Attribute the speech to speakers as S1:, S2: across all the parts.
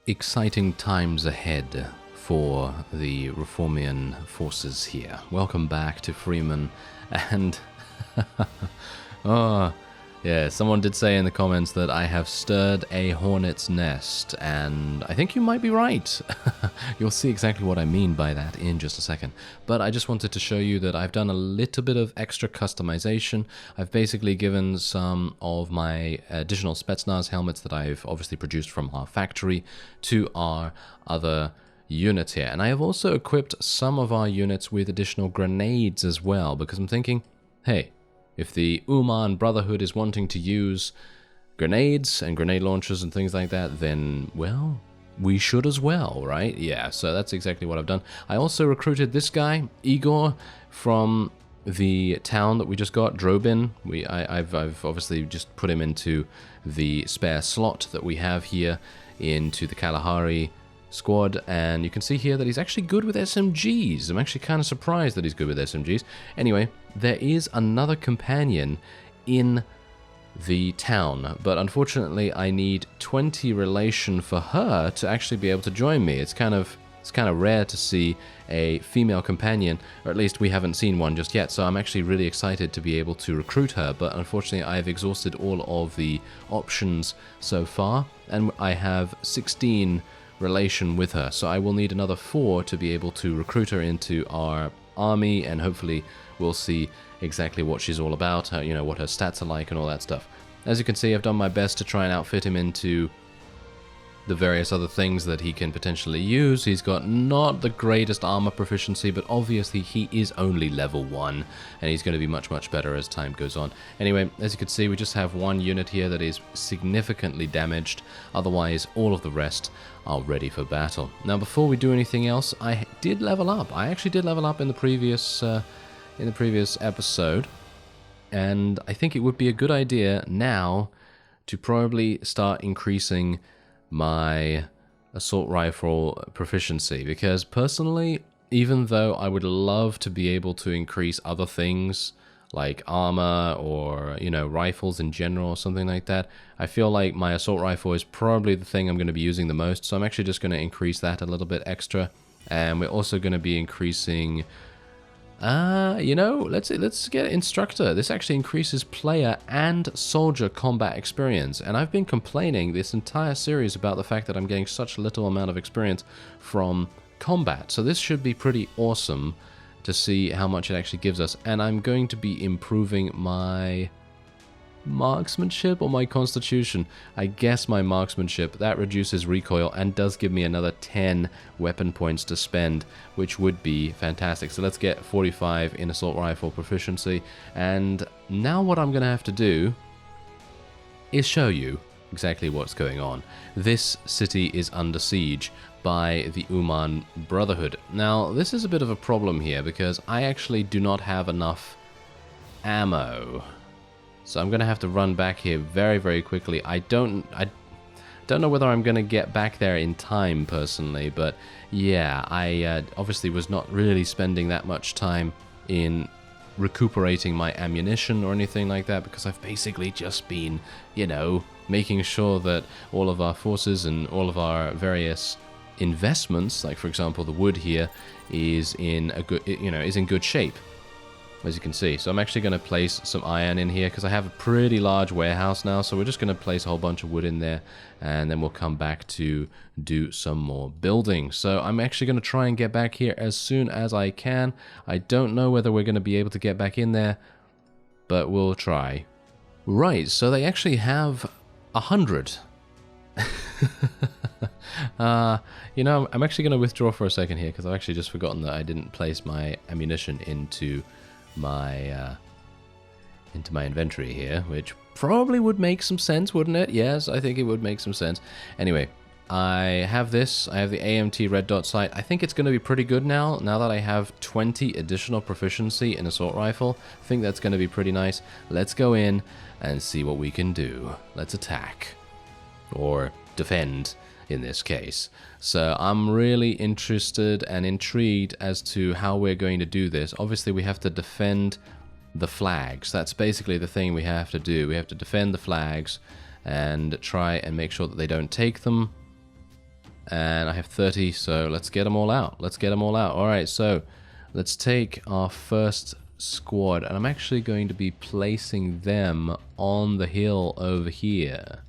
S1: exciting times ahead for the Reformian forces here. Welcome back to Freeman, and oh yeah, someone did say in the comments that I have stirred a hornet's nest, and I think you might be right. You'll see exactly what I mean by that in just a second. But I just wanted to show you that I've done a little bit of extra customization. I've basically given some of my additional Spetsnaz helmets that I've obviously produced from our factory to our other units here. And I have also equipped some of our units with additional grenades as well, because I'm thinking, hey, if the Uman Brotherhood is wanting to use grenades and grenade launchers and things like that, then, well, we should as well, right? Yeah, so that's exactly what I've done. I also recruited this guy, Igor, from the town that we just got, Drobin. I've obviously just put him into the spare slot that we have here into the Kalahari squad, and you can see here that he's actually good with SMGs. I'm actually kind of surprised that he's good with SMGs. Anyway, there is another companion in the town, but unfortunately I need 20 relation for her to actually be able to join me. It's kind of rare to see a female companion, or at least we haven't seen one just yet, so I'm actually really excited to be able to recruit her, but unfortunately I've exhausted all of the options so far, and I have 16 relation with her, so I will need another 4 to be able to recruit her into our army, and hopefully we'll see exactly what she's all about, how, you know, what her stats are like and all that stuff. As you can see, I've done my best to try and outfit him into the various other things that he can potentially use. He's got not the greatest armor proficiency, but obviously he is only level 1, and he's going to be much, much better as time goes on. Anyway, as you can see, we just have one unit here that is significantly damaged. Otherwise, all of the rest are ready for battle. Now, before we do anything else, I did level up. I actually did level up in the previous episode, and I think it would be a good idea now to probably start increasing my assault rifle proficiency, because personally, even though I would love to be able to increase other things like armor or, you know, rifles in general or something like that, I feel like my assault rifle is probably the thing I'm going to be using the most, so I'm actually just going to increase that a little bit extra. And we're also going to be increasing you know, let's get instructor. This actually increases player and soldier combat experience, and I've been complaining this entire series about the fact that I'm getting such little amount of experience from combat, so this should be pretty awesome to see how much it actually gives us. And I'm going to be improving my marksmanship or my constitution. I guess my marksmanship. That reduces recoil and does give me another 10 weapon points to spend, which would be fantastic. So let's get 45 in assault rifle proficiency, and now what I'm gonna have to do is show you exactly what's going on. This city is under siege by the Uman Brotherhood. Now, this is a bit of a problem here because I actually do not have enough ammo. So I'm going to have to run back here very, very quickly. I don't know whether I'm going to get back there in time personally, but yeah, I obviously was not really spending that much time in recuperating my ammunition or anything like that, because I've basically just been, you know, making sure that all of our forces and all of our various investments, like for example the wood here, is in a good, you know, is in good shape, as you can see. So I'm actually going to place some iron in here because I have a pretty large warehouse now, so we're just going to place a whole bunch of wood in there, and then we'll come back to do some more building. So I'm actually going to try and get back here as soon as I can. I don't know whether we're going to be able to get back in there, but we'll try. Right, so they actually have 100. You know, I'm actually going to withdraw for a second here because I've actually just forgotten that I didn't place my ammunition into my inventory here, which probably would make some sense, wouldn't it? Yes, I think it would make some sense. Anyway, I have this. I have the AMT red dot sight. I think it's going to be pretty good now that I have 20 additional proficiency in assault rifle. I think that's going to be pretty nice. Let's go in and see what we can do. Let's attack. Or defend, in this case. So I'm really interested and intrigued as to how we're going to do this. Obviously, we have to defend the flags. That's basically the thing we have to do. We have to defend the flags and try and make sure that they don't take them. And I have 30, so let's get them all out. Let's get them all out. Alright, so let's take our first squad, and I'm actually going to be placing them on the hill over here.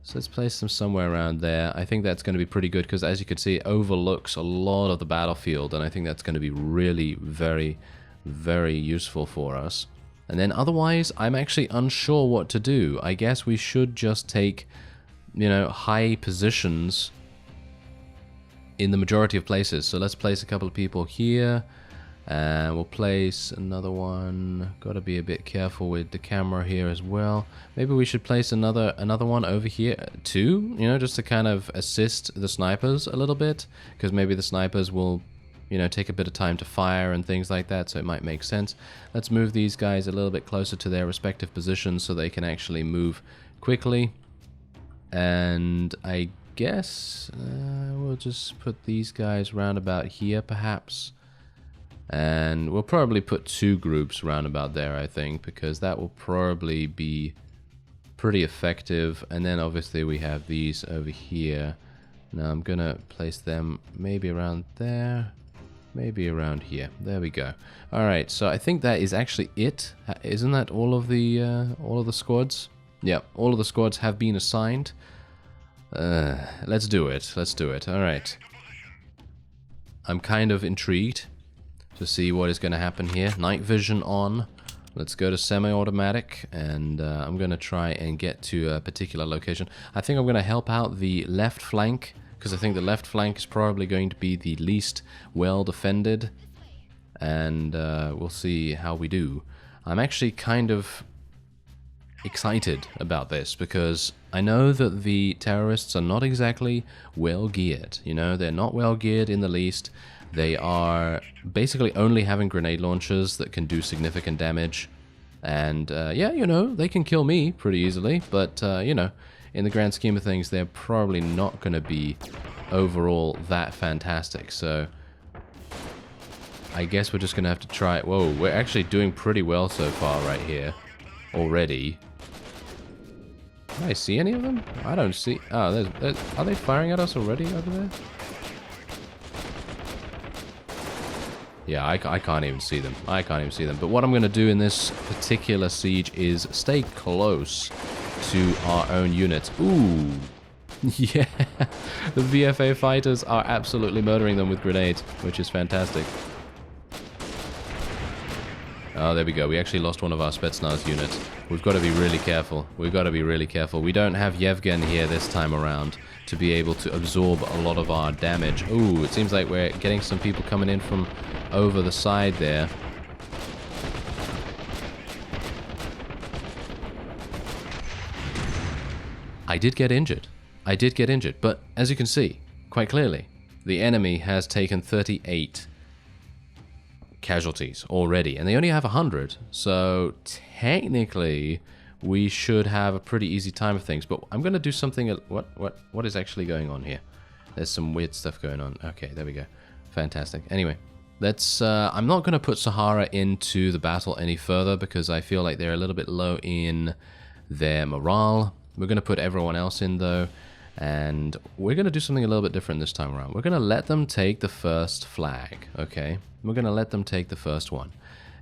S1: So let's place them somewhere around there. I think that's going to be pretty good because, as you can see, it overlooks a lot of the battlefield, and I think that's going to be really very, very useful for us. And then otherwise, I'm actually unsure what to do. I guess we should just take, you know, high positions in the majority of places. So let's place a couple of people here. And we'll place another one. Got to be a bit careful with the camera here as well. Maybe we should place another one over here too, you know, just to kind of assist the snipers a little bit, because maybe the snipers will, you know, take a bit of time to fire and things like that, so it might make sense. Let's move these guys a little bit closer to their respective positions so they can actually move quickly. And I guess we'll just put these guys round about here perhaps. And we'll probably put 2 groups round about there, I think, because that will probably be pretty effective. And then obviously we have these over here. Now I'm gonna place them maybe around there, maybe around here. There we go. All right, so I think that is actually it. Isn't that all of the squads? Yeah, all of the squads have been assigned. Let's do it. Let's do it. All right. I'm kind of intrigued to see what is going to happen here. Night vision on. Let's go to semi-automatic, and I'm going to try and get to a particular location. I think I'm going to help out the left flank, because I think the left flank is probably going to be the least well defended, and we'll see how we do. I'm actually kind of excited about this, because I know that the terrorists are not exactly well geared. You know, they're not well geared in the least. They are basically only having grenade launchers that can do significant damage. And, yeah, you know, they can kill me pretty easily. But, you know, in the grand scheme of things, they're probably not going to be overall that fantastic. So, I guess we're just going to have to try it. Whoa, we're actually doing pretty well so far right here already. Can I see any of them? I don't see... Oh, are they firing at us already over there? Yeah, I can't even see them. I can't even see them. But what I'm going to do in this particular siege is stay close to our own units. Ooh. Yeah. The VFA fighters are absolutely murdering them with grenades, which is fantastic. Oh, there we go. We actually lost one of our Spetsnaz units. We've got to be really careful. We've got to be really careful. We don't have Yevgen here this time around to be able to absorb a lot of our damage. Ooh, it seems like we're getting some people coming in from over the side there. I did get injured. I did get injured, but as you can see, quite clearly, the enemy has taken 38 casualties already, and they only have 100, so technically we should have a pretty easy time of things. But I'm going to do something... What is actually going on here? There's some weird stuff going on. Okay, there we go. Fantastic. Anyway, let's... I'm not going to put Sahara into the battle any further because I feel like they're a little bit low in their morale. We're going to put everyone else in, though, and we're going to do something a little bit different this time around. We're going to let them take the first flag, okay? We're going to let them take the first one,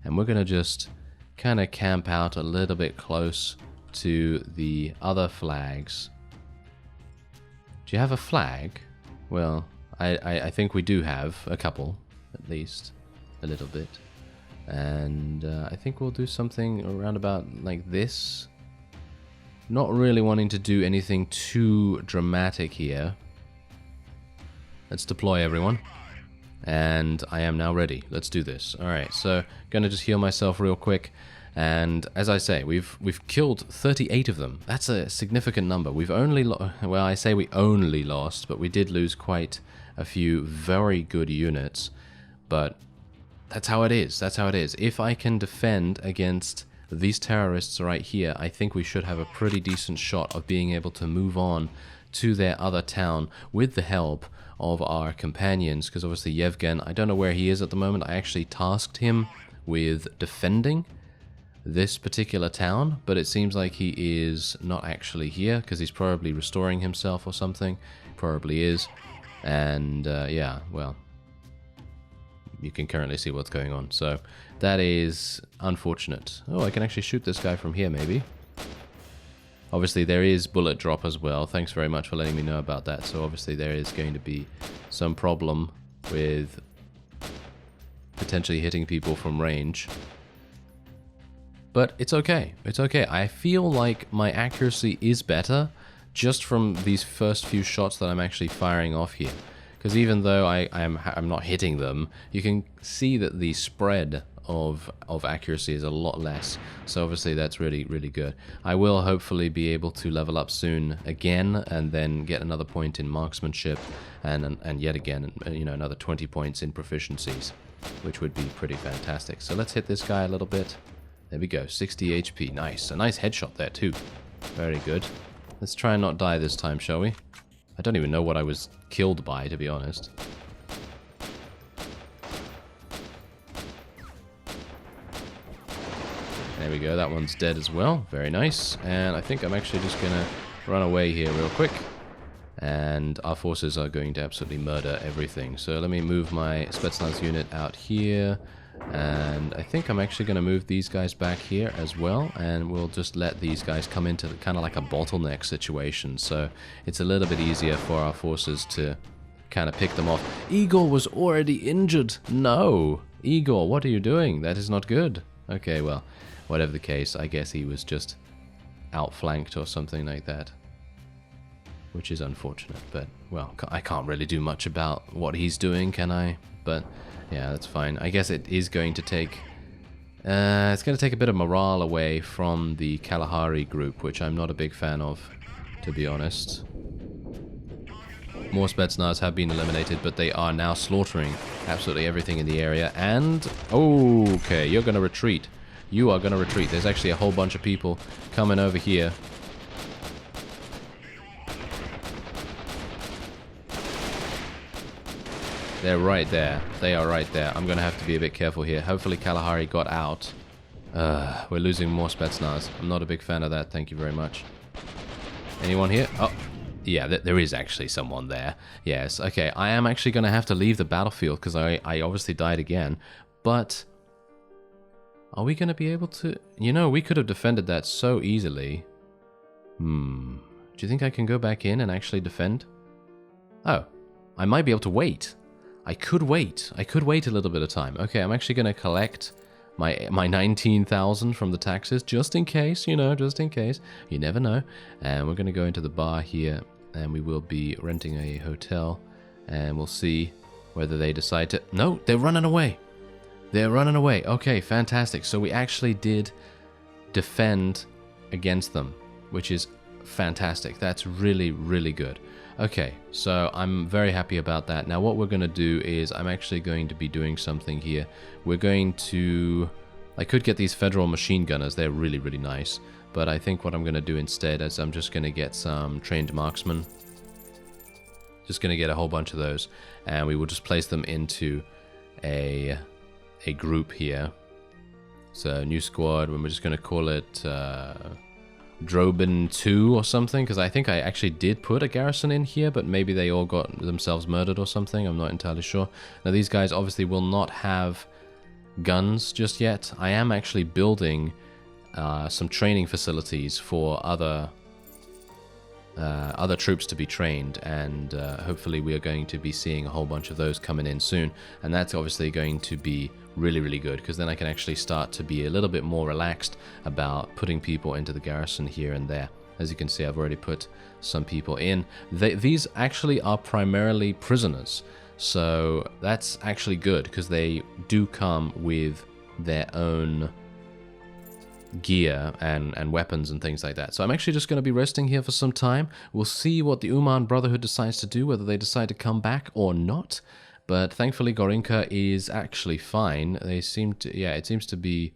S1: and we're going to just kind of camp out a little bit close to the other flags. Do you have a flag? Well, I think we do have a couple, at least a little bit, and I think we'll do something around about like this. Not really wanting to do anything too dramatic here. Let's deploy everyone. And I am now ready. Let's do this. Alright, so gonna just heal myself real quick. And as I say, we've killed 38 of them. That's a significant number. We've only well, I say we only lost, but we did lose quite a few very good units. But that's how it is. That's how it is. If I can defend against these terrorists right here, I think we should have a pretty decent shot of being able to move on to their other town with the help of our companions, because obviously Yevgen, I don't know where he is at the moment. I actually tasked him with defending this particular town, but it seems like he is not actually here because he's probably restoring himself or something. Probably is. And yeah, well, you can currently see what's going on. So that is unfortunate. Oh, I can actually shoot this guy from here, maybe. Obviously, there is bullet drop as well. Thanks very much for letting me know about that. So obviously, there is going to be some problem with potentially hitting people from range. But it's okay. It's okay. I feel like my accuracy is better just from these first few shots that I'm actually firing off here. Because even though I'm not hitting them, you can see that the spread of accuracy is a lot less. So obviously that's really, really good. I will hopefully be able to level up soon again and then get another point in marksmanship and yet again, you know, another 20 points in proficiencies, which would be pretty fantastic. So let's hit this guy a little bit. There we go, 60 HP. Nice. A nice headshot there too. Very good. Let's try and not die this time, shall we? I don't even know what I was killed by, to be honest. There we go, that one's dead as well. Very nice. And I think I'm actually just going to run away here real quick. And our forces are going to absolutely murder everything. So let me move my Spetsnaz unit out here. And I think I'm actually going to move these guys back here as well, and we'll just let these guys come into kind of like a bottleneck situation, so it's a little bit easier for our forces to kind of pick them off. Igor was already injured. No! Igor, what are you doing? That is not good. Okay, well, whatever the case, I guess he was just outflanked or something like that, which is unfortunate, but, well, I can't really do much about what he's doing, can I? But yeah, that's fine. I guess it is going to take... it's going to take a bit of morale away from the Kalahari group, which I'm not a big fan of, to be honest. More Spetsnaz have been eliminated, but they are now slaughtering absolutely everything in the area. And... okay, you're going to retreat. You are going to retreat. There's actually a whole bunch of people coming over here. They're right there. They are right there. I'm going to have to be a bit careful here. Hopefully Kalahari got out. We're losing more Spetsnaz. I'm not a big fan of that. Thank you very much. Anyone here? Oh, yeah, there is actually someone there. Yes, okay. I am actually going to have to leave the battlefield because I obviously died again. But are we going to be able to... You know, we could have defended that so easily. Do you think I can go back in and actually defend? Oh, I might be able to wait. I could wait. I could wait a little bit of time. Okay, I'm actually going to collect my 19,000 from the taxes, just in case, you know, just in case. You never know. And we're going to go into the bar here, and we will be renting a hotel, and we'll see whether they decide to... No, they're running away. They're running away. Okay, fantastic. So we actually did defend against them, which is fantastic. That's really, really good. Okay, so I'm very happy about that. Now what we're going to do is I'm actually going to be doing something here. We're going to... I could get these federal machine gunners. They're really, really nice. But I think what I'm going to do instead is I'm just going to get some trained marksmen. Just going to get a whole bunch of those. And we will just place them into a group here. So new squad, and we're just going to call it... Drobin 2 or something, because I think I actually did put a garrison in here, but maybe they all got themselves murdered or something. I'm not entirely sure. Now these guys obviously will not have guns just yet. I am actually building some training facilities for other troops to be trained, and hopefully we are going to be seeing a whole bunch of those coming in soon, and that's obviously going to be really, really good, because then I can actually start to be a little bit more relaxed about putting people into the garrison here and there. As you can see, I've already put some people in. These actually are primarily prisoners, so that's actually good, because they do come with their own gear and weapons and things like that. So I'm actually just going to be resting here for some time. We'll see what the Uman Brotherhood decides to do, whether they decide to come back or not. But thankfully Gorinka is actually fine. They seem to, yeah, it seems to be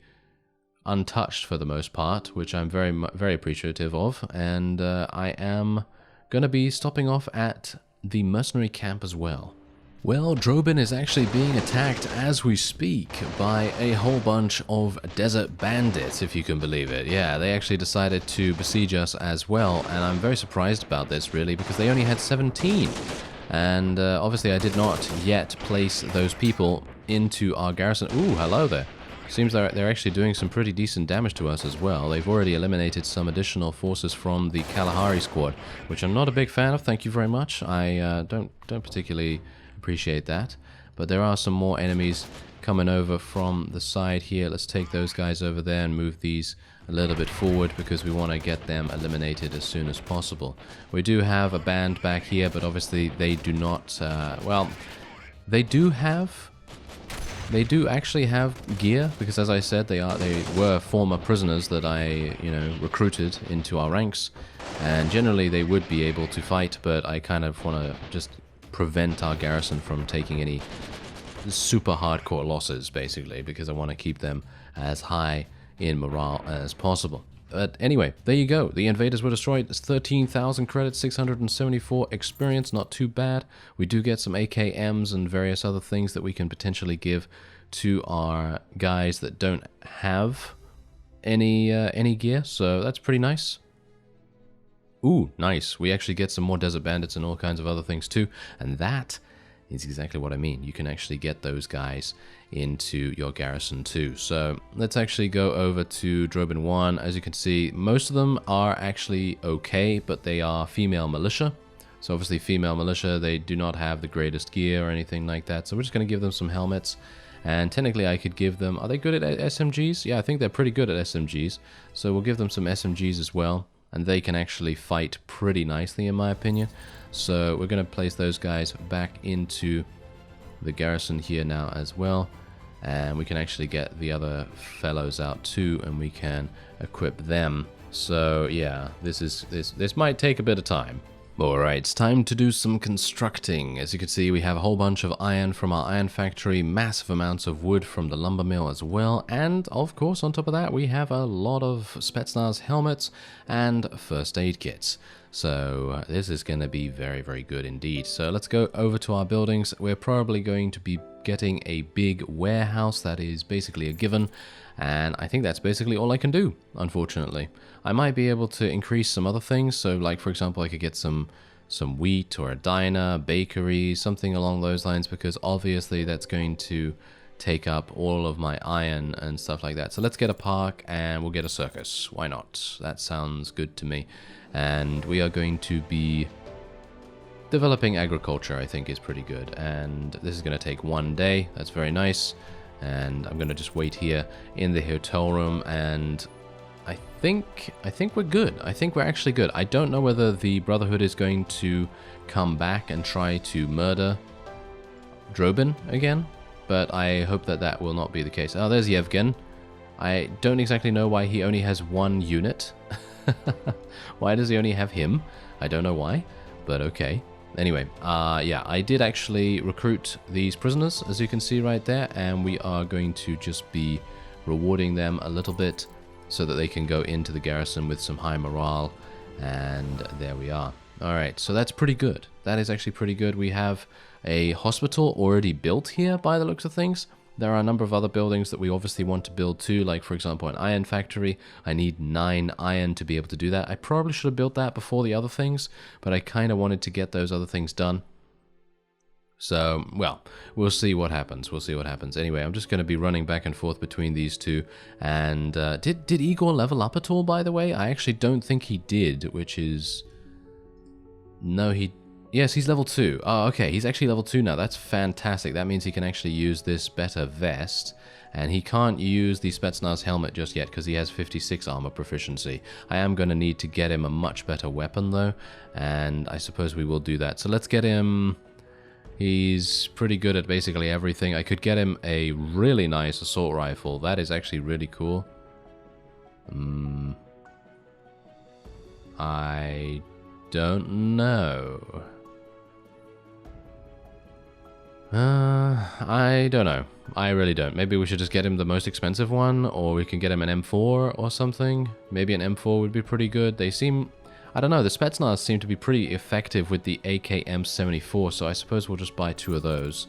S1: untouched for the most part, which I'm very appreciative of. And I am going to be stopping off at the mercenary camp as well. Well, Drobin is actually being attacked as we speak by a whole bunch of desert bandits, if you can believe it. Yeah, they actually decided to besiege us as well, and I'm very surprised about this, really, because they only had 17. And obviously I did not yet place those people into our garrison. Ooh, hello there. Seems they're actually doing some pretty decent damage to us as well. They've already eliminated some additional forces from the Kalahari squad, which I'm not a big fan of, thank you very much. I don't particularly appreciate that. But there are some more enemies coming over from the side here. Let's take those guys over there and move these a little bit forward because we want to get them eliminated as soon as possible. We do have a band back here, but obviously they do not, well, they do actually have gear, because as I said, they were former prisoners that I, recruited into our ranks, and generally they would be able to fight, but I kind of want to just prevent our garrison from taking any super hardcore losses, basically, because I want to keep them as high in morale as possible. But anyway, there you go. The invaders were destroyed. It's 13,000 credits, 674 experience. Not too bad. We do get some AKMs and various other things that we can potentially give to our guys that don't have any gear. So that's pretty nice. Ooh, nice. We actually get some more desert bandits and all kinds of other things too. And that is exactly what I mean. You can actually get those guys into your garrison too. So let's actually go over to Drobin 1. As you can see, most of them are actually okay, but they are female militia. So obviously female militia, they do not have the greatest gear or anything like that. So we're just going to give them some helmets. And technically I could give them, are they good at SMGs? Yeah, I think they're pretty good at SMGs. So we'll give them some SMGs as well. And they can actually fight pretty nicely in my opinion. So we're going to place those guys back into the garrison here now as well. And we can actually get the other fellows out too, and we can equip them. So yeah, this might take a bit of time. Alright, it's time to do some constructing. As you can see, we have a whole bunch of iron from our iron factory, massive amounts of wood from the lumber mill as well, and of course on top of that we have a lot of Spetsnaz helmets and first aid kits. So this is going to be very, very good indeed. So let's go over to our buildings. We're probably going to be getting a big warehouse. That is basically a given. And I think that's basically all I can do, unfortunately. I might be able to increase some other things. So like, for example, I could get some wheat or a diner, bakery, something along those lines, because obviously that's going to take up all of my iron and stuff like that. So let's get a park and we'll get a circus. Why not? That sounds good to me. And we are going to be developing agriculture, I think is pretty good. And this is going to take 1 day. That's very nice. And I'm going to just wait here in the hotel room, and I think we're good. I think we're actually good. I don't know whether the Brotherhood is going to come back and try to murder Drobin again, but I hope that that will not be the case. Oh, there's Yevgen. I don't exactly know why he only has 1 unit. Why does he only have him? I don't know why, but okay. Anyway, yeah, I did actually recruit these prisoners, as you can see right there, and we are going to just be rewarding them a little bit so that they can go into the garrison with some high morale, and there we are. Alright, so that's pretty good. That is actually pretty good. We have a hospital already built here by the looks of things. There are a number of other buildings that we obviously want to build too, like for example an iron factory. I need 9 iron to be able to do that. I probably should have built that before the other things, but I kind of wanted to get those other things done. So, well, we'll see what happens. We'll see what happens. Anyway, I'm just going to be running back and forth between these two. And did Igor level up at all, by the way? I actually don't think he did, which is... No, he... Yes, he's level 2. Oh, okay, he's actually level 2 now. That's fantastic. That means he can actually use this better vest. And he can't use the Spetsnaz helmet just yet because he has 56 armor proficiency. I am going to need to get him a much better weapon, though. And I suppose we will do that. So let's get him... He's pretty good at basically everything. I could get him a really nice assault rifle. That is actually really cool. I don't know. I don't know. I really don't. Maybe we should just get him the most expensive one, or we can get him an M4 or something. Maybe an M4 would be pretty good. They seem... I don't know, the Spetsnaz seem to be pretty effective with the AKM-74, so I suppose we'll just buy 2 of those,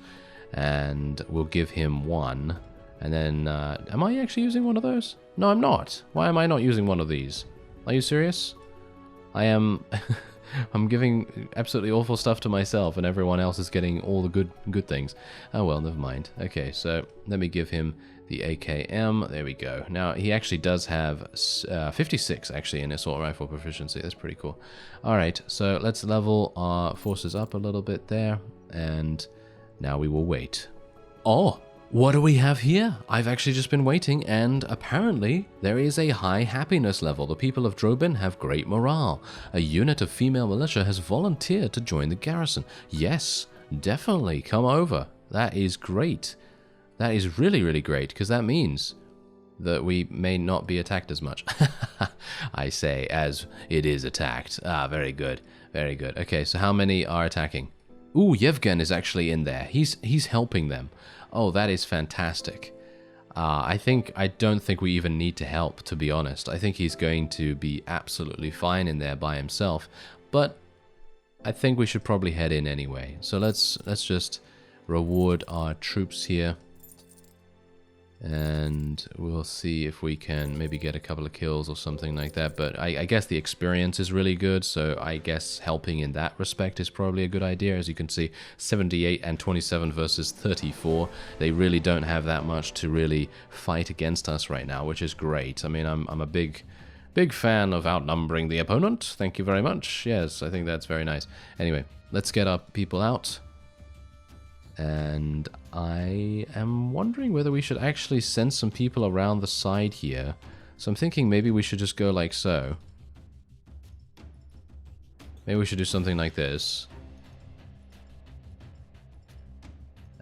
S1: and we'll give him 1. And then, am I actually using one of those? No, I'm not. Why am I not using one of these? Are you serious? I am... I'm giving absolutely awful stuff to myself, and everyone else is getting all the good things. Oh well, never mind. Okay, so let me give him the AKM. There we go. Now, he actually does have 56, actually, in assault rifle proficiency. That's pretty cool. Alright, so let's level our forces up a little bit there, and now we will wait. Oh! What do we have here? I've actually just been waiting, and apparently there is a high happiness level. The people of Drobin have great morale. A unit of female militia has volunteered to join the garrison. Yes, definitely, come over. That is great. That is really, really great, because that means that we may not be attacked as much. I say, as it is attacked. Ah, very good. Very good. Okay, so how many are attacking? Ooh, Yevgen is actually in there. He's helping them. Oh, that is fantastic. I don't think we even need to help, to be honest. I think he's going to be absolutely fine in there by himself. But I think we should probably head in anyway. So let's just reward our troops here. And we'll see if we can maybe get a couple of kills or something like that. But I guess the experience is really good, so I guess helping in that respect is probably a good idea. As you can see, 78 and 27 versus 34. They really don't have that much to really fight against us right now, which is great. I mean, I'm a big fan of outnumbering the opponent. Thank you very much. Yes, I think that's very nice. Anyway, let's get our people out. And I am wondering whether we should actually send some people around the side here. So I'm thinking maybe we should just go like so. Maybe we should do something like this.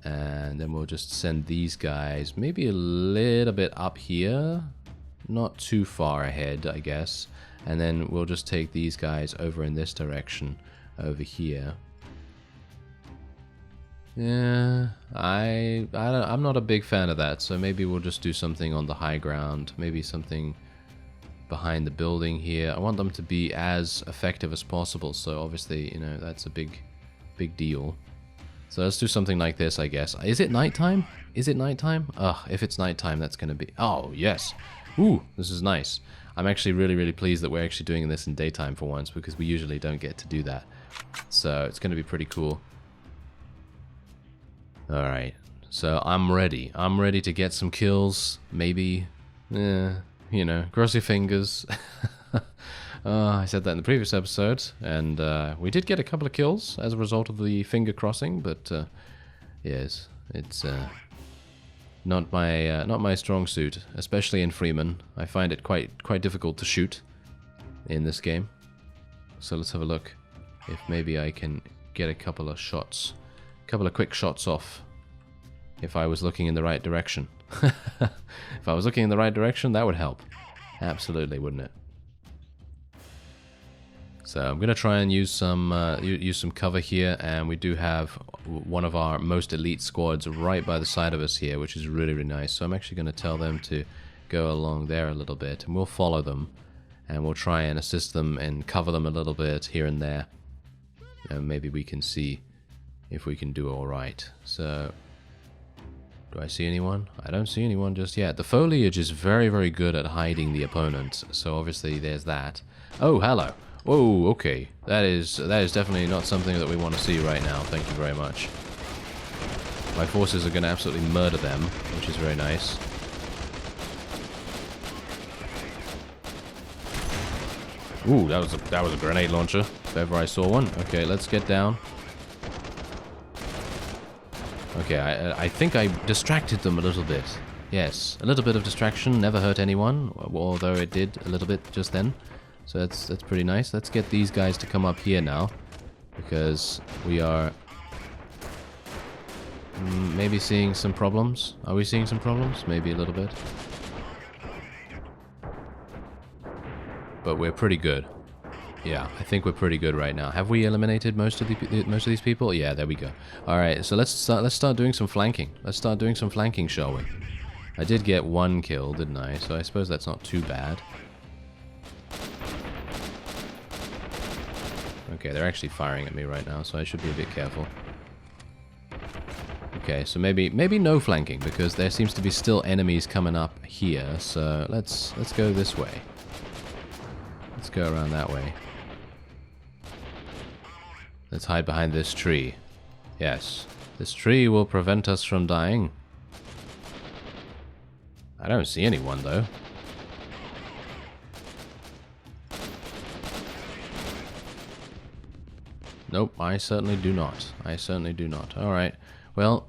S1: And then we'll just send these guys maybe a little bit up here. Not too far ahead, I guess. And then we'll just take these guys over in this direction over here. Yeah, I'm not a big fan of that, so maybe we'll just do something on the high ground, maybe something behind the building here. I want them to be as effective as possible, so obviously, you know, that's a big deal. So let's do something like this, I guess. Is it nighttime? Is it nighttime? Ugh, if it's nighttime, that's gonna be... Oh, yes! Ooh, this is nice. I'm actually really pleased that we're actually doing this in daytime for once, because we usually don't get to do that. So it's gonna be pretty cool. Alright, so I'm ready. I'm ready to get some kills. Maybe, you know, cross your fingers. I said that in the previous episode, and we did get a couple of kills as a result of the finger crossing, but yes, it's not my strong suit, especially in Freeman. I find it quite difficult to shoot in this game. So let's have a look if maybe I can get a couple of shots. Couple of quick shots off if I was looking in the right direction. If I was looking in the right direction, that would help. Absolutely, wouldn't it? So I'm gonna try and use some cover here, and we do have one of our most elite squads right by the side of us here, which is really nice. So I'm actually gonna tell them to go along there a little bit, and we'll follow them, and we'll try and assist them and cover them a little bit here and there. And maybe we can see if we can do all right. So, do I see anyone? I don't see anyone just yet. The foliage is very good at hiding the opponent, so obviously there's that. Oh, hello. Whoa, okay. That is definitely not something that we want to see right now. Thank you very much. My forces are going to absolutely murder them, which is very nice. Ooh, that was a grenade launcher, if ever I saw one. Okay, let's get down. Okay, I think I distracted them a little bit. Yes, a little bit of distraction never hurt anyone, although it did a little bit just then. So that's pretty nice. Let's get these guys to come up here now, because we are maybe seeing some problems. Are we seeing some problems? Maybe a little bit. But we're pretty good. Yeah, I think we're pretty good right now. Have we eliminated most of these people? Yeah, there we go. All right, so let's start doing some flanking. Let's start doing some flanking, shall we? I did get one kill, didn't I? So I suppose that's not too bad. Okay, they're actually firing at me right now, so I should be a bit careful. Okay, so maybe no flanking, because there seems to be still enemies coming up here. So let's go this way. Let's go around that way. Let's hide behind this tree. Yes. This tree will prevent us from dying. I don't see anyone, though. Nope, I certainly do not. I certainly do not. Alright. Well,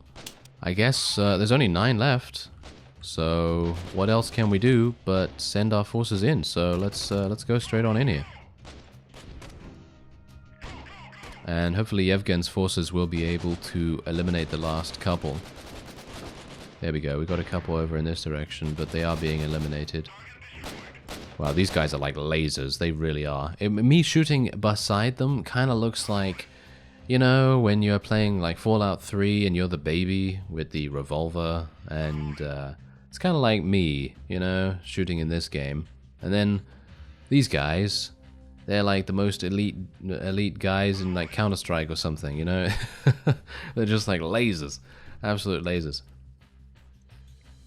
S1: I guess there's only 9 left. So, what else can we do but send our forces in? So, let's go straight on in here. And hopefully Yevgen's forces will be able to eliminate the last couple. There we go. We got a couple over in this direction, but they are being eliminated. Wow, these guys are like lasers. They really are. Me shooting beside them kind of looks like, you know, when you're playing like Fallout 3 and you're the baby with the revolver. And it's kind of like me, you know, shooting in this game. And then these guys, they're like the most elite guys in like Counter-Strike or something, you know. They're just like lasers. Absolute lasers.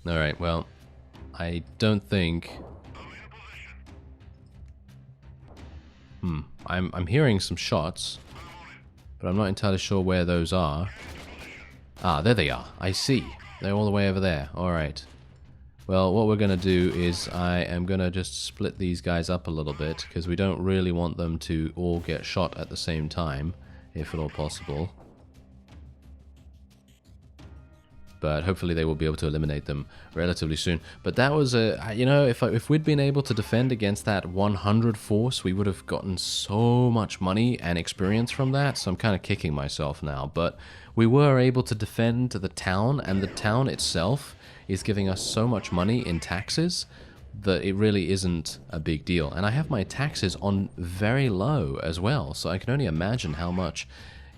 S1: Alright, well, I don't think... I'm hearing some shots, but I'm not entirely sure where those are. Ah, there they are. I see. They're all the way over there. Alright. Well, what we're going to do is I am going to just split these guys up a little bit, because we don't really want them to all get shot at the same time, if at all possible. But hopefully they will be able to eliminate them relatively soon. But that was a, you know, if we'd been able to defend against that 100 force, we would have gotten so much money and experience from that. So I'm kind of kicking myself now. But we were able to defend the town, and the town itself is giving us so much money in taxes that it really isn't a big deal. And I have my taxes on very low as well. So I can only imagine how much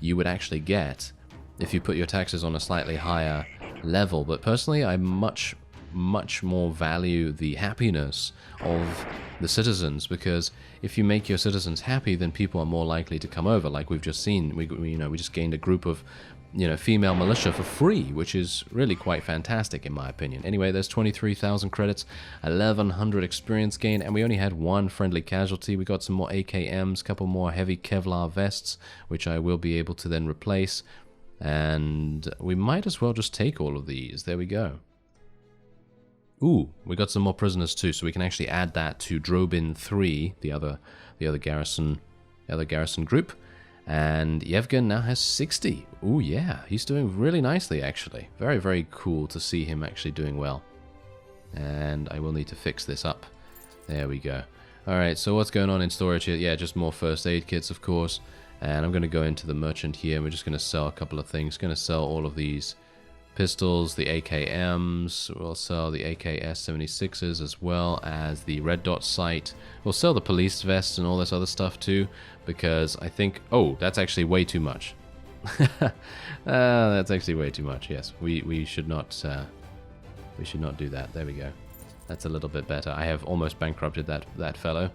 S1: you would actually get if you put your taxes on a slightly higher level. But personally, I much more value the happiness of the citizens, because if you make your citizens happy, then people are more likely to come over. Like we've just seen, we just gained a group of, you know, female militia for free, which is really quite fantastic in my opinion. Anyway, there's 23,000 credits, 1,100 experience gain, and we only had 1 friendly casualty. We got some more AKMs, couple more heavy Kevlar vests, which I will be able to then replace. And we might as well just take all of these. There we go. Ooh, we got some more prisoners too, so we can actually add that to Drobin 3, the other garrison group. And Yevgen now has 60. Ooh, yeah, he's doing really nicely actually. Very, very cool to see him actually doing well. And I will need to fix this up. There we go. Alright, so what's going on in storage here? Yeah, just more first aid kits, of course. And I'm going to go into the merchant here, and we're just going to sell a couple of things. Going to sell all of these pistols, the AKMs. We'll sell the AKS-76s as well as the red dot sight. We'll sell the police vests and all this other stuff too, because I think... Oh, that's actually way too much. That's actually way too much. Yes, we should not do that. There we go. That's a little bit better. I have almost bankrupted that fellow.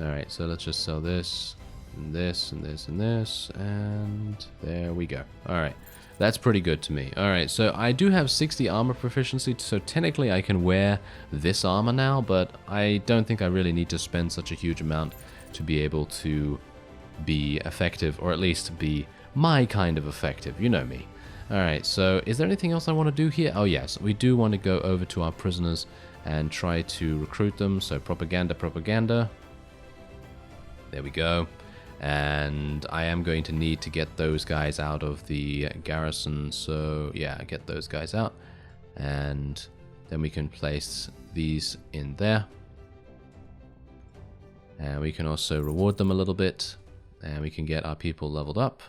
S1: All right, so let's just sell this. And this, and this, and this, and there we go. Alright, that's pretty good to me. Alright, so I do have 60 armor proficiency, so technically I can wear this armor now, but I don't think I really need to spend such a huge amount to be able to be effective, or at least be my kind of effective. You know me. Alright, so is there anything else I want to do here? Oh yes, we do want to go over to our prisoners and try to recruit them. So propaganda. There we go. And I am going to need to get those guys out of the garrison. So yeah, get those guys out. And then we can place these in there. And we can also reward them a little bit. And we can get our people leveled up.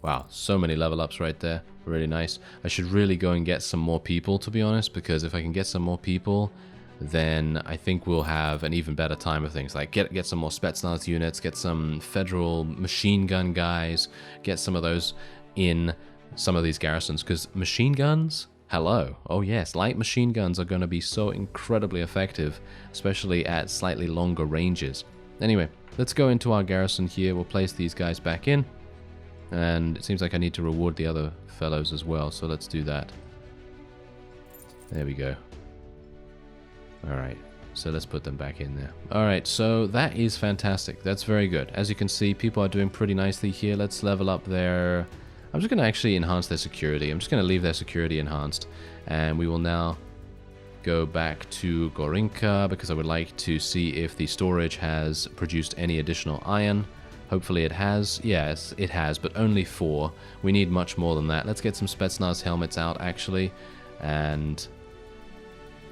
S1: Wow, so many level ups right there. Really nice. I should really go and get some more people, to be honest, because if I can get some more people, then I think we'll have an even better time of things. Like get some more Spetsnaz units, get some federal machine gun guys, get some of those in some of these garrisons, because machine guns, hello. Oh yes, light machine guns are going to be so incredibly effective, especially at slightly longer ranges. Anyway, let's go into our garrison here. We'll place these guys back in, and it seems like I need to reward the other fellows as well, so let's do that. There we go. Alright, So let's put them back in there. Alright, so that is fantastic. That's very good. As you can see, people are doing pretty nicely here. Let's level up their... I'm just going to actually enhance their security. I'm just going to leave their security enhanced. And we will now go back to Gorinka, because I would like to see if the storage has produced any additional iron. Hopefully it has. Yes, it has, but only 4. We need much more than that. Let's get some Spetsnaz helmets out, actually. And...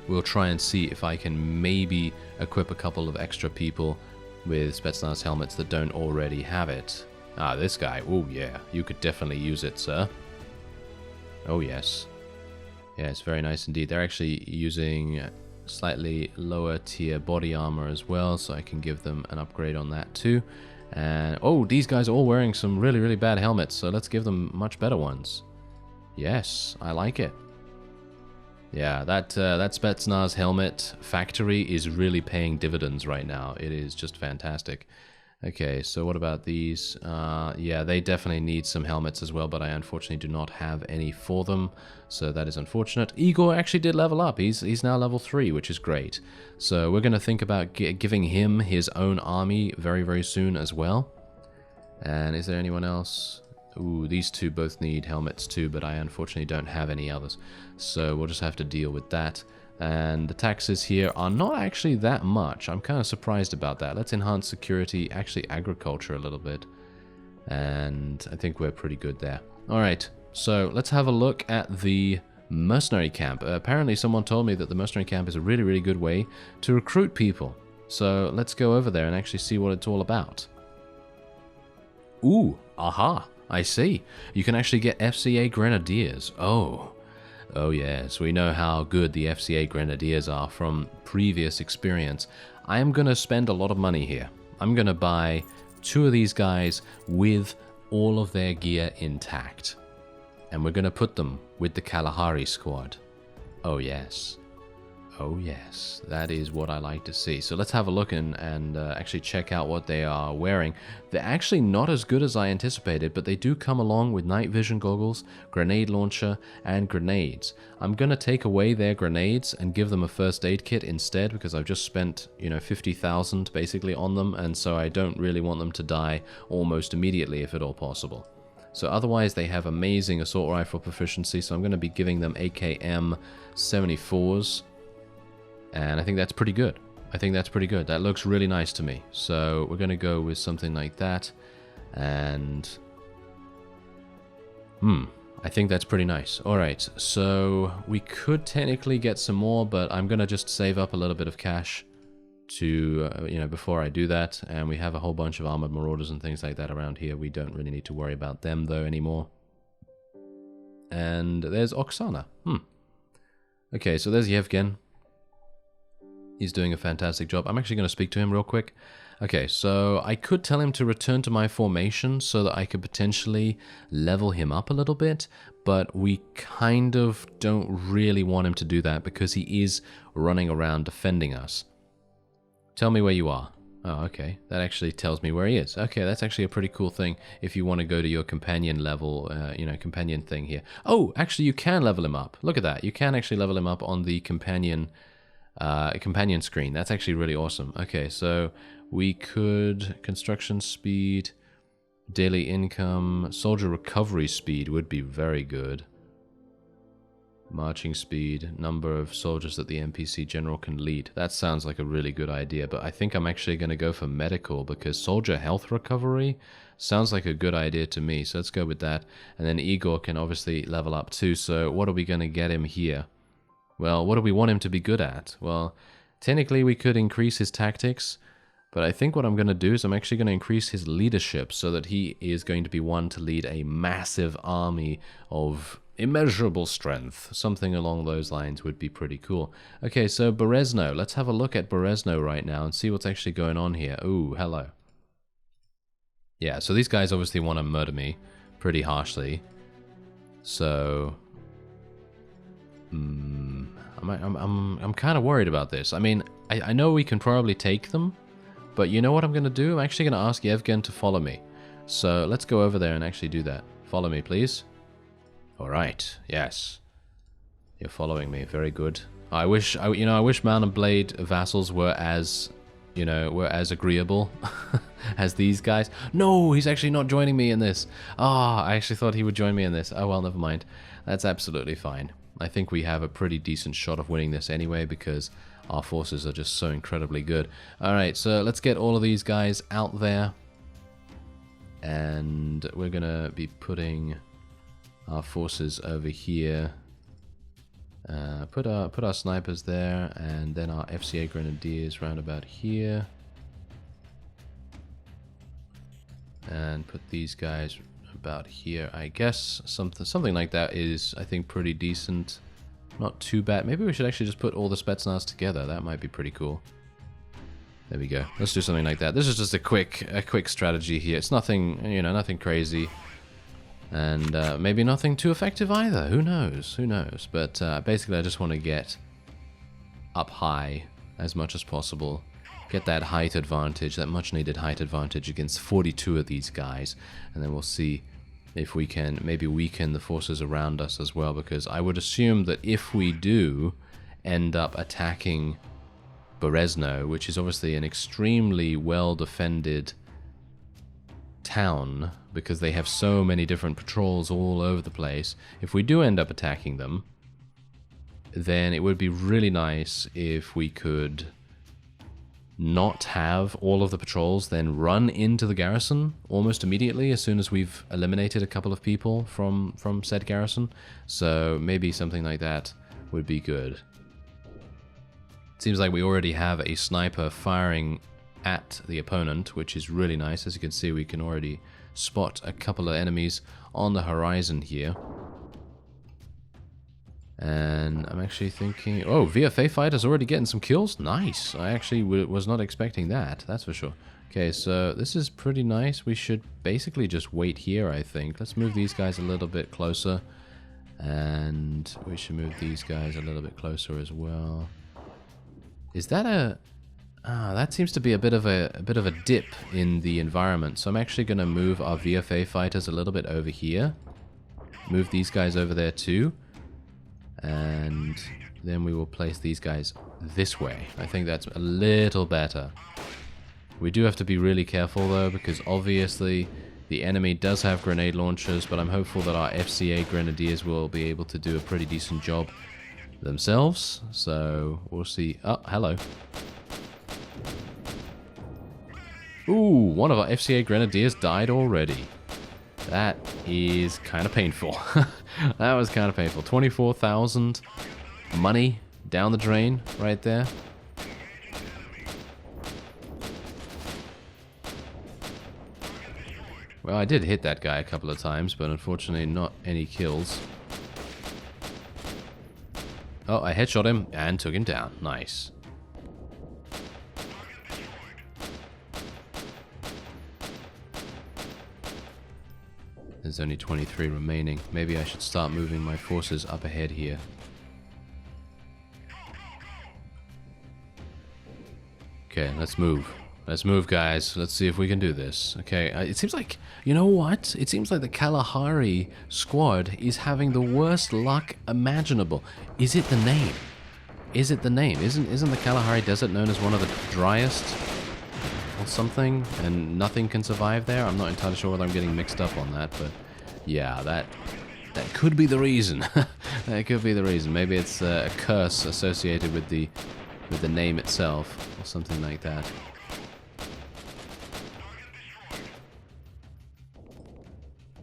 S1: we'll try and see if I can maybe equip a couple of extra people with Spetsnaz helmets that don't already have it. Ah, this guy. Oh, yeah. You could definitely use it, sir. Oh, yes. Yes, very nice indeed. They're actually using slightly lower tier body armor as well, so I can give them an upgrade on that too. And, oh, these guys are all wearing some really, really bad helmets, so let's give them much better ones. Yes, I like it. Yeah, that Spetsnaz helmet factory is really paying dividends right now. It is just fantastic. Okay, so what about these? Yeah, they definitely need some helmets as well, but I unfortunately do not have any for them, so that is unfortunate. Igor actually did level up. He's now level 3, which is great. So we're going to think about giving him his own army very, very soon as well. And is there anyone else? Ooh, these two both need helmets too, but I unfortunately don't have any others. So we'll just have to deal with that. And the taxes here are not actually that much. I'm kind of surprised about that. Let's enhance security, actually agriculture a little bit. And I think we're pretty good there. Alright, so let's have a look at the mercenary camp. Apparently someone told me that the mercenary camp is a really, really good way to recruit people. So let's go over there and actually see what it's all about. Ooh, aha. I see. You can actually get FCA Grenadiers. Oh yes, we know how good the FCA Grenadiers are from previous experience. I am going to spend a lot of money here. I'm going to buy 2 of these guys with all of their gear intact. And we're going to put them with the Kalahari squad. Oh yes. Oh yes, that is what I like to see. So let's have a look and actually check out what they are wearing. They're actually not as good as I anticipated, but they do come along with night vision goggles, grenade launcher, and grenades. I'm going to take away their grenades and give them a first aid kit instead, because I've just spent, 50,000 basically on them, and so I don't really want them to die almost immediately if at all possible. So otherwise they have amazing assault rifle proficiency, so I'm going to be giving them AKM 74s. And I think that's pretty good. That looks really nice to me. So we're going to go with something like that. And... I think that's pretty nice. Alright, so we could technically get some more, but I'm going to just save up a little bit of cash to, before I do that. And we have a whole bunch of armored marauders and things like that around here. We don't really need to worry about them, though, anymore. And there's Oksana. Okay, so there's Yevgen. He's doing a fantastic job. I'm actually going to speak to him real quick. Okay, so I could tell him to return to my formation so that I could potentially level him up a little bit, but we kind of don't really want him to do that because he is running around defending us. Tell me where you are. Oh, okay. That actually tells me where he is. Okay, that's actually a pretty cool thing if you want to go to your companion level, companion thing here. Oh, actually you can level him up. Look at that. You can actually level him up on the companion screen. That's actually really awesome. Okay, so we could construction speed, daily income, soldier recovery speed would be very good. Marching speed, number of soldiers that the NPC general can lead. That sounds like a really good idea, but I think I'm actually going to go for medical because soldier health recovery sounds like a good idea to me. So let's go with that. And then Igor can obviously level up too. So what are we going to get him here? Well, what do we want him to be good at? Well, technically we could increase his tactics, but I think what I'm going to do is I'm actually going to increase his leadership so that he is going to be one to lead a massive army of immeasurable strength. Something along those lines would be pretty cool. Okay, so Berezne. Let's have a look at Berezne right now and see what's actually going on here. Ooh, hello. Yeah, so these guys obviously want to murder me pretty harshly. So... I'm kind of worried about this. I mean, I know we can probably take them, but you know what I'm going to do? I'm actually going to ask Yevgen to follow me. So let's go over there and actually do that. Follow me, please. Alright, yes. You're following me. Very good. I wish, I wish Mount and Blade vassals were as, were as agreeable as these guys. No, he's actually not joining me in this. Ah, I actually thought he would join me in this. Oh, well, never mind. That's absolutely fine. I think we have a pretty decent shot of winning this anyway because our forces are just so incredibly good. Alright, so let's get all of these guys out there. And we're going to be putting our forces over here. Put our snipers there, and then our FCA grenadiers round about here. And put these guys about here, I guess. Something like that is, I think, pretty decent. Not too bad. Maybe we should actually just put all the Spetsnaz together. That might be pretty cool. There we go. Let's do something like that. This is just a quick strategy here. It's nothing, nothing crazy. And maybe nothing too effective either. Who knows? Who knows? But basically, I just want to get up high as much as possible. Get that height advantage, that much-needed height advantage against 42 of these guys. And then we'll see if we can maybe weaken the forces around us as well. Because I would assume that if we do end up attacking Berezne, which is obviously an extremely well-defended town, because they have so many different patrols all over the place. If we do end up attacking them, then it would be really nice if we could not have all of the patrols then run into the garrison almost immediately as soon as we've eliminated a couple of people from said garrison. So maybe something like that would be good. Seems like we already have a sniper firing at the opponent, which is really nice. As you can see, we can already spot a couple of enemies on the horizon here. And I'm actually thinking, oh, VFA fighter's already getting some kills. Nice. I actually was not expecting that, that's for sure. Okay, so this is pretty nice. We should basically just wait here, I think. Let's move these guys a little bit closer. And we should move these guys a little bit closer as well. Is that a... that seems to be a bit of a dip in the environment. So I'm actually going to move our VFA fighters a little bit over here. Move these guys over there too. And then we will place these guys this way. I think that's a little better. We do have to be really careful though, because obviously the enemy does have grenade launchers, but I'm hopeful that our FCA grenadiers will be able to do a pretty decent job themselves. So we'll see. Oh, hello. Ooh, one of our FCA grenadiers died already. That is kind of painful. That was kind of painful. 24,000 money down the drain right there. Well, I did hit that guy a couple of times, but unfortunately not any kills. Oh, I headshot him and took him down. Nice. There's only 23 remaining. Maybe I should start moving my forces up ahead here. Okay, let's move. Let's move, guys. Let's see if we can do this. Okay, it seems like... You know what? It seems like the Kalahari squad is having the worst luck imaginable. Is it the name? Is it the name? Isn't the Kalahari Desert known as one of the driest or something? And nothing can survive there? I'm not entirely sure whether I'm getting mixed up on that, but... Yeah, that could be the reason. That could be the reason. Maybe it's a curse associated with the name itself, or something like that.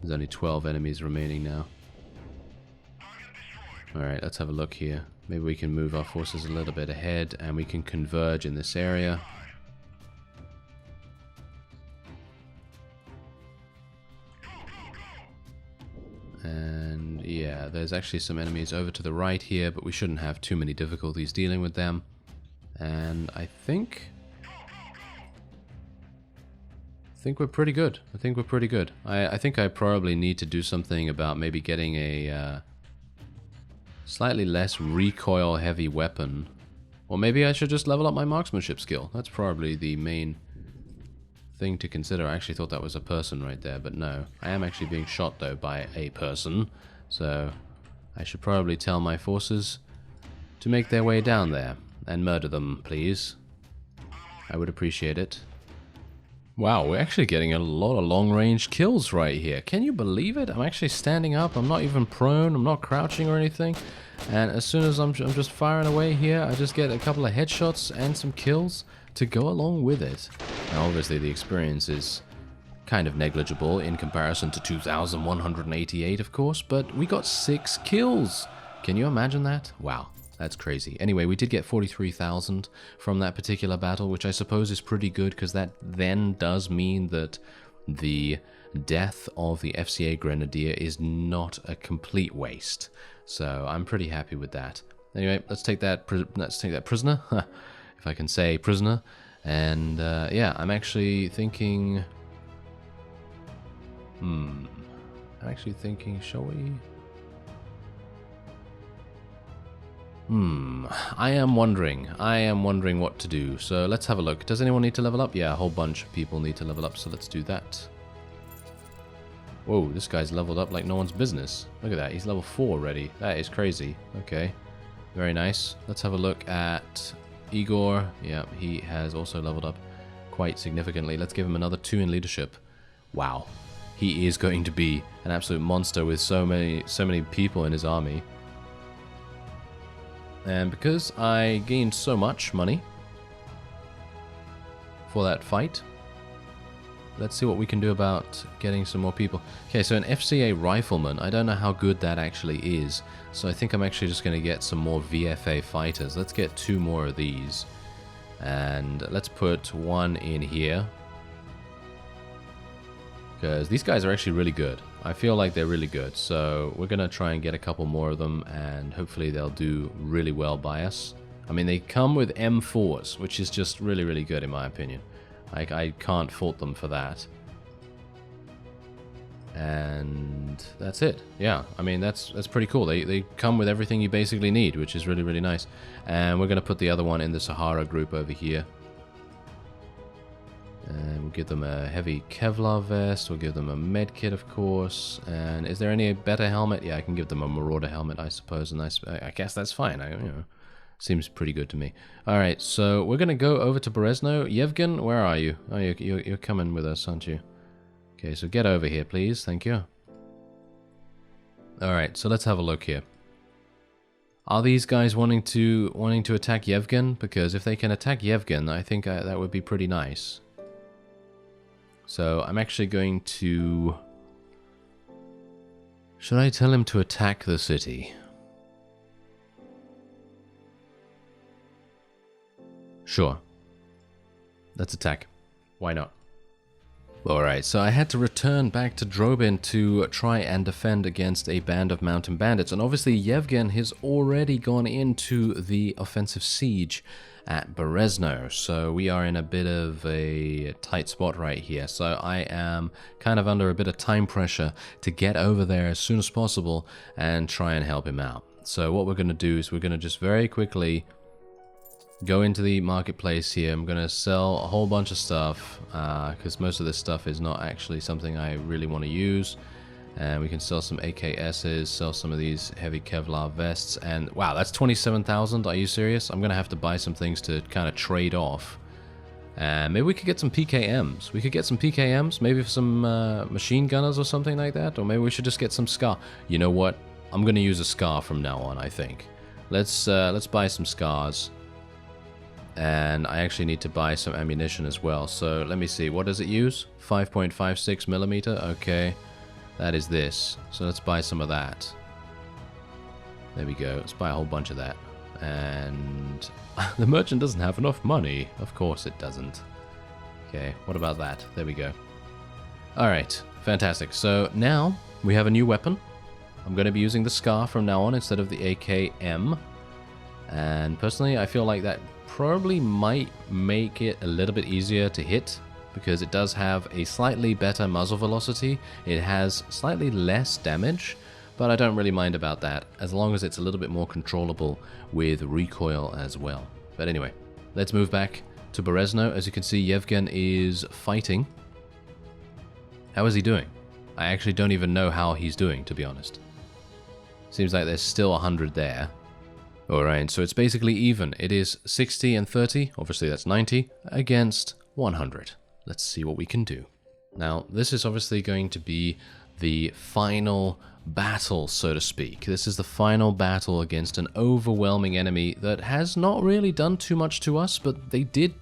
S1: There's only 12 enemies remaining now. Alright, let's have a look here. Maybe we can move our forces a little bit ahead, and we can converge in this area. And yeah, there's actually some enemies over to the right here, but we shouldn't have too many difficulties dealing with them. And I think we're pretty good. I think we're pretty good. I think I probably need to do something about maybe getting a slightly less recoil heavy weapon. Or maybe I should just level up my marksmanship skill. That's probably the main thing to consider. I actually thought that was a person right there, but no. I am actually being shot though by a person, so I should probably tell my forces to make their way down there and murder them, please. I would appreciate it. Wow, we're actually getting a lot of long-range kills right here. Can you believe it? I'm actually standing up. I'm not even prone. I'm not crouching or anything. And as soon as I'm just firing away here, I just get a couple of headshots and some kills to go along with it. Now, obviously, the experience is kind of negligible in comparison to 2,188, of course, but we got 6 kills. Can you imagine that? Wow. That's crazy. Anyway, we did get 43,000 from that particular battle, which I suppose is pretty good because that then does mean that the death of the FCA Grenadier is not a complete waste. So I'm pretty happy with that. Anyway, let's take that prisoner, if I can say prisoner. And yeah, I'm actually thinking. Shall we? I am wondering what to do. So let's have a look. Does anyone need to level up? Yeah, a whole bunch of people need to level up, so let's do that. Whoa, this guy's leveled up like no one's business. Look at that, he's level 4 already. That is crazy. Okay, very nice. Let's have a look at Igor. Yeah, he has also leveled up quite significantly. Let's give him another 2 in leadership. Wow, he is going to be an absolute monster with so many people in his army. And because I gained so much money for that fight, let's see what we can do about getting some more people. Okay, so an FCA rifleman, I don't know how good that actually is, so I think I'm actually just going to get some more VFA fighters. Let's get 2 more of these, and let's put 1 in here, because these guys are actually really good. I feel like they're really good, so we're going to try and get a couple more of them, and hopefully they'll do really well by us. I mean, they come with M4s, which is just really, really good in my opinion. I can't fault them for that. And that's it. Yeah, I mean, that's pretty cool. They come with everything you basically need, which is really, really nice. And we're going to put the other one in the Sahara group over here. And we'll give them a heavy Kevlar vest. We'll give them a med kit, of course. And is there any better helmet? Yeah, I can give them a Marauder helmet, I suppose. And I guess that's fine. You know, seems pretty good to me. All right, so we're gonna go over to Berezne. Yevgen, where are you? Oh, you're coming with us, aren't you? Okay, so get over here, please. Thank you. All right, so let's have a look here. Are these guys wanting to attack Yevgen? Because if they can attack Yevgen, I think that would be pretty nice. So I'm actually going to... Should I tell him to attack the city? Sure. Let's attack. Why not? Alright, so I had to return back to Drobin to try and defend against a band of mountain bandits. And obviously Yevgen has already gone into the offensive siege at Berezne, so we are in a bit of a tight spot right here. So I am kind of under a bit of time pressure to get over there as soon as possible and try and help him out. So what we're going to do is we're going to just very quickly go into the marketplace here. I'm going to sell a whole bunch of stuff because most of this stuff is not actually something I really want to use. And we can sell some AKSs, sell some of these heavy Kevlar vests, and wow, that's 27,000. Are you serious? I'm gonna have to buy some things to kind of trade off. And maybe we could get some PKMs. We could get some PKMs, maybe for some machine gunners or something like that. Or maybe we should just get some SCAR. You know what? I'm gonna use a SCAR from now on, I think. Let's buy some SCARs. And I actually need to buy some ammunition as well. So let me see. What does it use? 5.56 millimeter. Okay. That is this. So let's buy some of that. There we go. Let's buy a whole bunch of that. And the merchant doesn't have enough money. Of course it doesn't. Okay, what about that? There we go. Alright, fantastic. So now we have a new weapon. I'm going to be using the SCAR from now on instead of the AKM. And personally, I feel like that probably might make it a little bit easier to hit, because it does have a slightly better muzzle velocity. It has slightly less damage, but I don't really mind about that, as long as it's a little bit more controllable with recoil as well. But anyway, let's move back to Berezne. As you can see, Yevgen is fighting. How is he doing? I actually don't even know how he's doing, to be honest. Seems like there's still 100 there. Alright, so it's basically even. It is 60 and 30, obviously that's 90, against 100. Let's see what we can do. Now, this is obviously going to be the final battle, so to speak. This is the final battle against an overwhelming enemy that has not really done too much to us, but they did,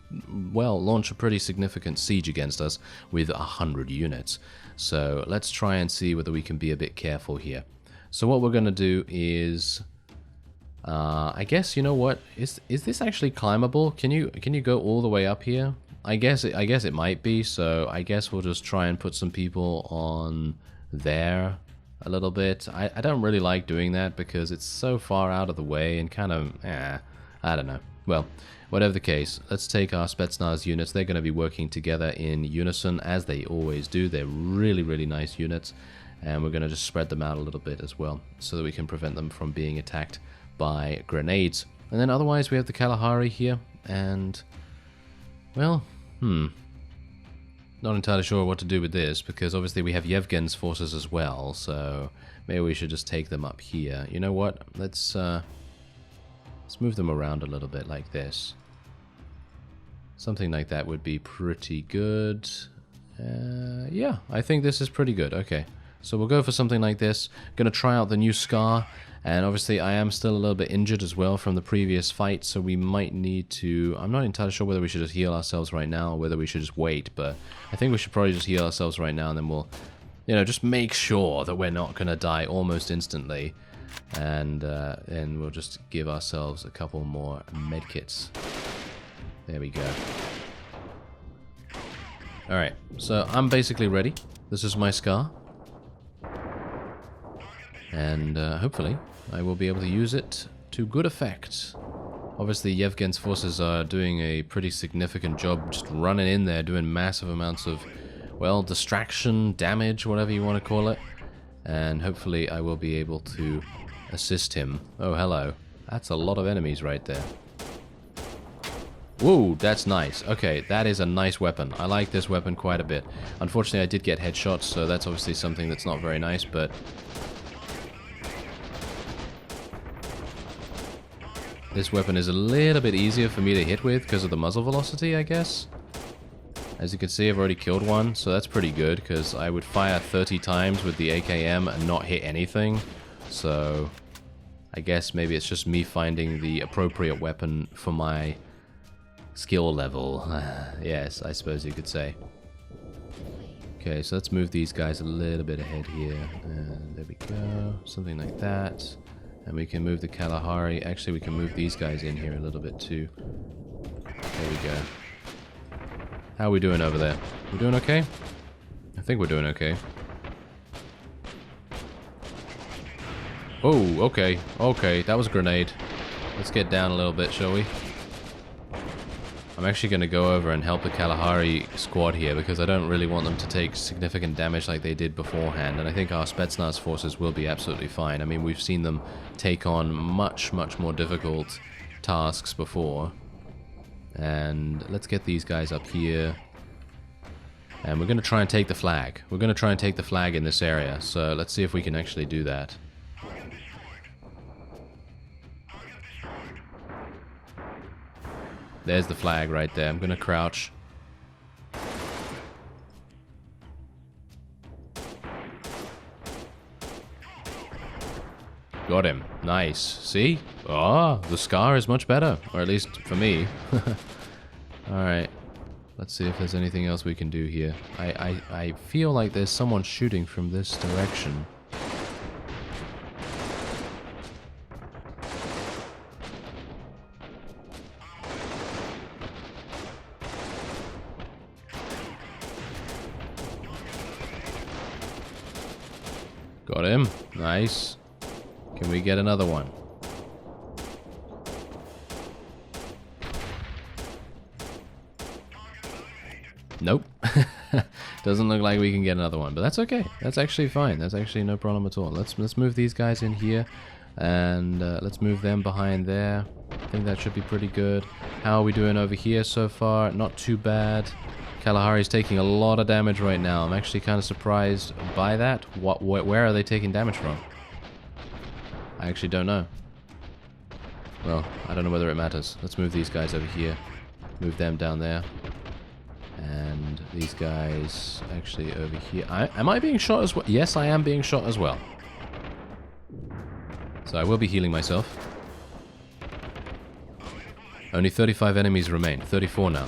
S1: well, launch a pretty significant siege against us with 100 units. So let's try and see whether we can be a bit careful here. So what we're going to do is... I guess, you know what, is this actually climbable? Can you go all the way up here? I guess it might be, so I guess we'll just try and put some people on there a little bit. I don't really like doing that because it's so far out of the way and kind of, I don't know. Well, whatever the case, let's take our Spetsnaz units. They're going to be working together in unison, as they always do. They're really, really nice units, and we're going to just spread them out a little bit as well, so that we can prevent them from being attacked by grenades. And then otherwise we have the Kalahari here, and, well, not entirely sure what to do with this, because obviously we have Yevgen's forces as well, so maybe we should just take them up here. You know what, let's move them around a little bit like this. Something like that would be pretty good. Yeah, I think this is pretty good. Okay, so we'll go for something like this. Gonna try out the new Scar. And obviously I am still a little bit injured as well from the previous fight, so we might need to... I'm not entirely sure whether we should just heal ourselves right now or whether we should just wait, but I think we should probably just heal ourselves right now, and then we'll, you know, just make sure that we're not going to die almost instantly. And we'll just give ourselves a couple more medkits. There we go. Alright, so I'm basically ready. This is my Scar. And hopefully I will be able to use it to good effect. Obviously Yevgen's forces are doing a pretty significant job just running in there, doing massive amounts of, well, distraction, damage, whatever you want to call it. And hopefully I will be able to assist him. Oh, hello. That's a lot of enemies right there. Whoa, that's nice. Okay, that is a nice weapon. I like this weapon quite a bit. Unfortunately I did get headshots, so that's obviously something that's not very nice, but... this weapon is a little bit easier for me to hit with because of the muzzle velocity, I guess. As you can see, I've already killed one, so that's pretty good, because I would fire 30 times with the AKM and not hit anything. So, I guess maybe it's just me finding the appropriate weapon for my skill level. Yes, I suppose you could say. Okay, so let's move these guys a little bit ahead here. And there we go. Something like that. And we can move the Kalahari. Actually, we can move these guys in here a little bit too. There we go. How are we doing over there? We doing okay? I think we're doing okay. Oh, okay. Okay, that was a grenade. Let's get down a little bit, shall we? I'm actually going to go over and help the Kalahari squad here, because I don't really want them to take significant damage like they did beforehand, and I think our Spetsnaz forces will be absolutely fine. I mean, we've seen them take on much, much more difficult tasks before. And let's get these guys up here. And we're going to try and take the flag. We're going to try and take the flag in this area, so let's see if we can actually do that. There's the flag right there. I'm going to crouch. Got him. Nice. See? Oh, the Scar is much better. Or at least for me. Alright. Let's see if there's anything else we can do here. I feel like there's someone shooting from this direction. Got him. Nice. Can we get another one? Nope. Doesn't look like we can get another one, but that's okay. That's actually fine. That's actually no problem at all. Let's move these guys in here, and let's move them behind there. I think that should be pretty good. How are we doing over here so far? Not too bad. Kalahari's taking a lot of damage right now. I'm actually kind of surprised by that. Where are they taking damage from? I actually don't know. Well, I don't know whether it matters. Let's move these guys over here. Move them down there. And these guys actually over here. Am I being shot as well? Yes, I am being shot as well. So I will be healing myself. Only 35 enemies remain. 34 now.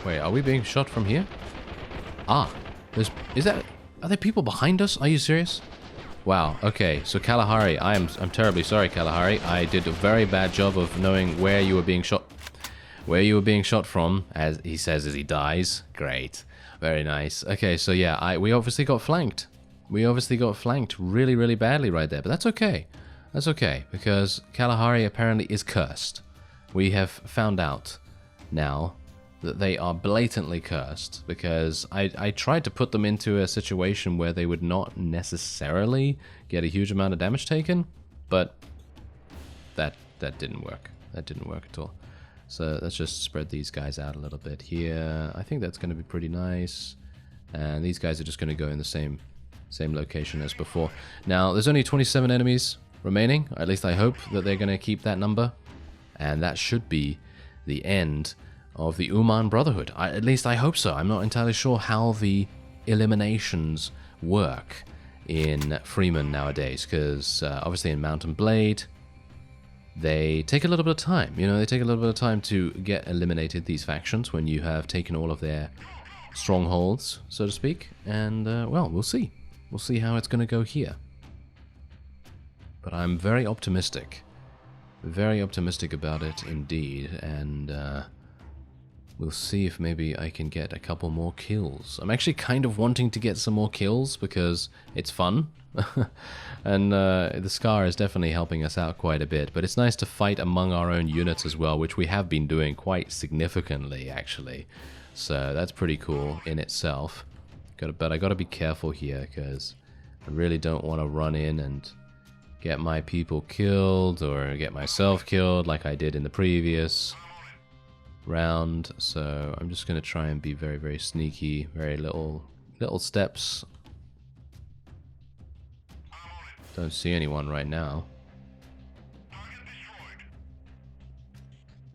S1: Wait, are we being shot from here? Ah, are there people behind us? Are you serious? Wow, okay, so Kalahari, I'm terribly sorry, Kalahari. I did a very bad job of knowing where you were being shot. Where you were being shot from, as he says as he dies. Great. Very nice. Okay, so yeah, we obviously got flanked. We obviously got flanked really, really badly right there, but that's okay. That's okay, because Kalahari apparently is cursed. We have found out now that they are blatantly cursed, because I tried to put them into a situation where they would not necessarily get a huge amount of damage taken, but that didn't work. That didn't work at all. So let's just spread these guys out a little bit here. I think that's going to be pretty nice. And these guys are just going to go in the same location as before. Now, there's only 27 enemies remaining. At least I hope that they're going to keep that number. And that should be the end of the Uman Brotherhood. At least I hope so. I'm not entirely sure how the eliminations work in Freeman nowadays, because obviously in Mount and Blade, they take a little bit of time. You know, they take a little bit of time to get eliminated, these factions, when you have taken all of their strongholds, so to speak. And, well, we'll see. We'll see how it's going to go here. But I'm very optimistic. Very optimistic about it indeed. And, we'll see if maybe I can get a couple more kills. I'm actually kind of wanting to get some more kills because it's fun. And the Scar is definitely helping us out quite a bit. But it's nice to fight among our own units as well, which we have been doing quite significantly, actually. So that's pretty cool in itself. But I gotta be careful here, because I really don't want to run in and get my people killed or get myself killed like I did in the previous round. So I'm just going to try and be very, very sneaky, very little steps. Don't see anyone right now,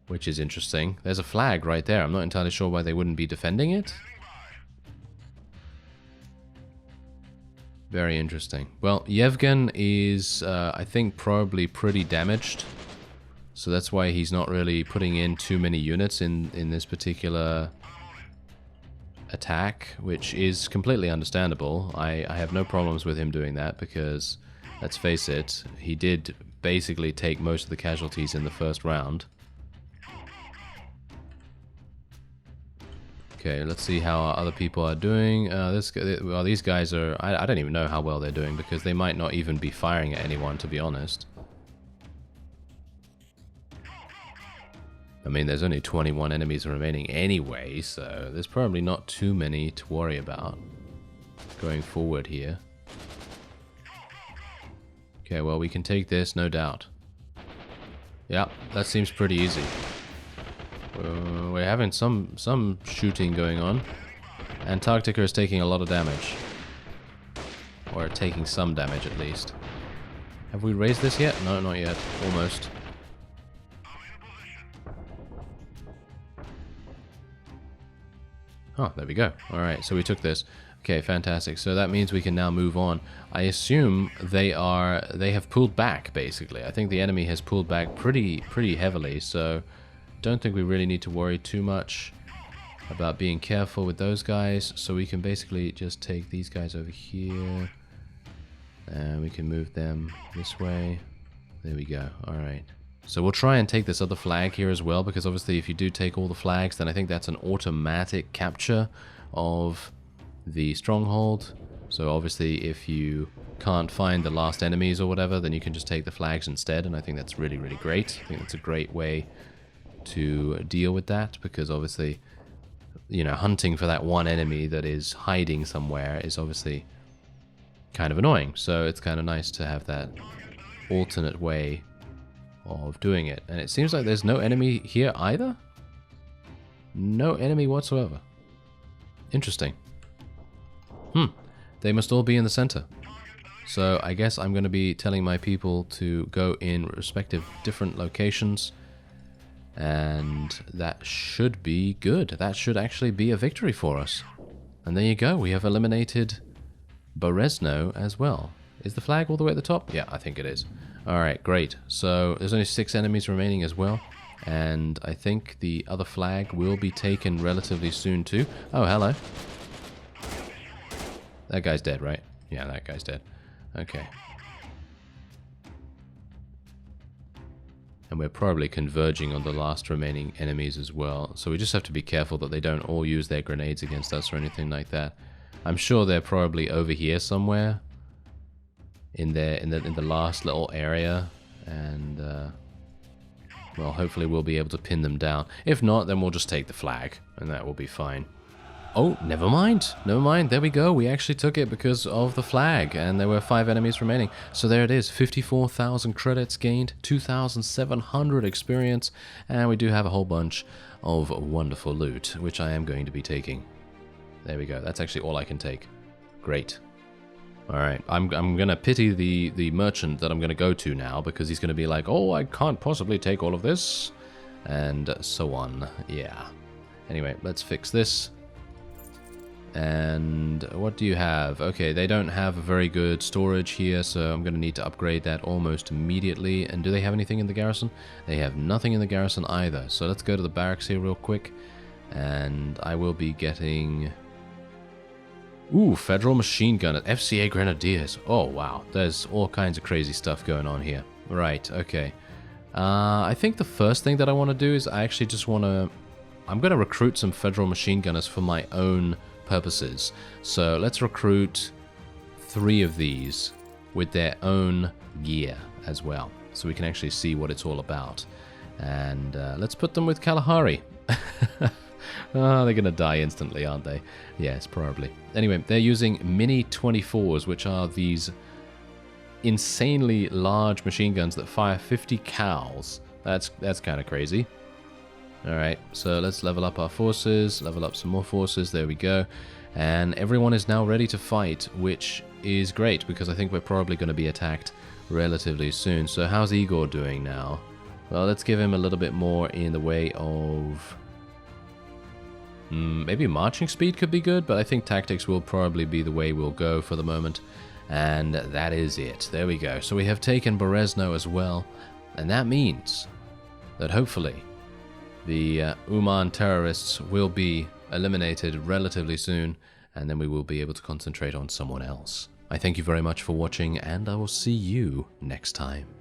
S1: which is interesting. There's a flag right there. I'm not entirely sure why they wouldn't be defending it. Very interesting. Well, Yevgen is, I think, probably pretty damaged. So that's why he's not really putting in too many units in this particular attack, which is completely understandable. I have no problems with him doing that because, let's face it, he did basically take most of the casualties in the first round. Okay, let's see how our other people are doing. Well, these guys are... I don't even know how well they're doing because they might not even be firing at anyone, to be honest. I mean, there's only 21 enemies remaining anyway, so there's probably not too many to worry about going forward here. Okay, well, we can take this, no doubt. Yep, that seems pretty easy. We're having some shooting going on. Antarctica is taking a lot of damage. Or taking some damage, at least. Have we raised this yet? No, not yet. Almost. Oh, there we go. Alright, so we took this. Okay, fantastic. So that means we can now move on. I assume they have pulled back, basically. I think the enemy has pulled back pretty heavily, so don't think we really need to worry too much about being careful with those guys. So we can basically just take these guys over here, and we can move them this way. There we go. Alright. So we'll try and take this other flag here as well, because obviously if you do take all the flags, then I think that's an automatic capture of the stronghold. So obviously if you can't find the last enemies or whatever, then you can just take the flags instead, and I think that's really, really great. I think that's a great way to deal with that, because obviously, you know, hunting for that one enemy that is hiding somewhere is obviously kind of annoying. So it's kind of nice to have that alternate way of doing it. And it seems like there's no enemy here either. No enemy whatsoever. Interesting. They must all be in the center. So I guess I'm going to be telling my people to go in respective different locations. And that should be good. That should actually be a victory for us. And there you go. We have eliminated Berezne as well. Is the flag all the way at the top? Yeah, I think it is. Alright, great. So there's only 6 enemies remaining as well. And I think the other flag will be taken relatively soon too. Oh, hello. That guy's dead, right? Yeah, that guy's dead. Okay. And we're probably converging on the last remaining enemies as well. So we just have to be careful that they don't all use their grenades against us or anything like that. I'm sure they're probably over here somewhere. In the last little area. And well, hopefully we'll be able to pin them down. If not, then we'll just take the flag. And that will be fine. Oh, never mind. Never mind. There we go. We actually took it because of the flag. And there were 5 enemies remaining. So there it is. 54,000 credits gained. 2,700 experience. And we do have a whole bunch of wonderful loot, which I am going to be taking. There we go. That's actually all I can take. Great. Alright. I'm going to pity the merchant that I'm going to go to now. Because he's going to be like, oh, I can't possibly take all of this. And so on. Yeah. Anyway, let's fix this. And what do you have? Okay, they don't have a very good storage here, so I'm going to need to upgrade that almost immediately. And do they have anything in the garrison? They have nothing in the garrison either. So let's go to the barracks here real quick. And I will be getting... Ooh, Federal Machine Gun at FCA Grenadiers. Oh, wow. There's all kinds of crazy stuff going on here. Right, okay. I think the first thing that I want to do is I actually just want to... I'm going to recruit some Federal Machine Gunners for my own purposes. So let's recruit 3 of these with their own gear as well, so we can actually see what it's all about. And let's put them with Kalahari. Oh, they're gonna die instantly, aren't they? Yes, probably. Anyway, they're using Mini 24s, which are these insanely large machine guns that fire 50 cals. That's kind of crazy. Alright, so let's level up our forces, level up some more forces, there we go. And everyone is now ready to fight, which is great, because I think we're probably going to be attacked relatively soon. So how's Igor doing now? Well, let's give him a little bit more in the way of... maybe marching speed could be good, but I think tactics will probably be the way we'll go for the moment. And that is it. There we go. So we have taken Berezne as well, and that means that hopefully... the Uman terrorists will be eliminated relatively soon, and then we will be able to concentrate on someone else. I thank you very much for watching, and I will see you next time.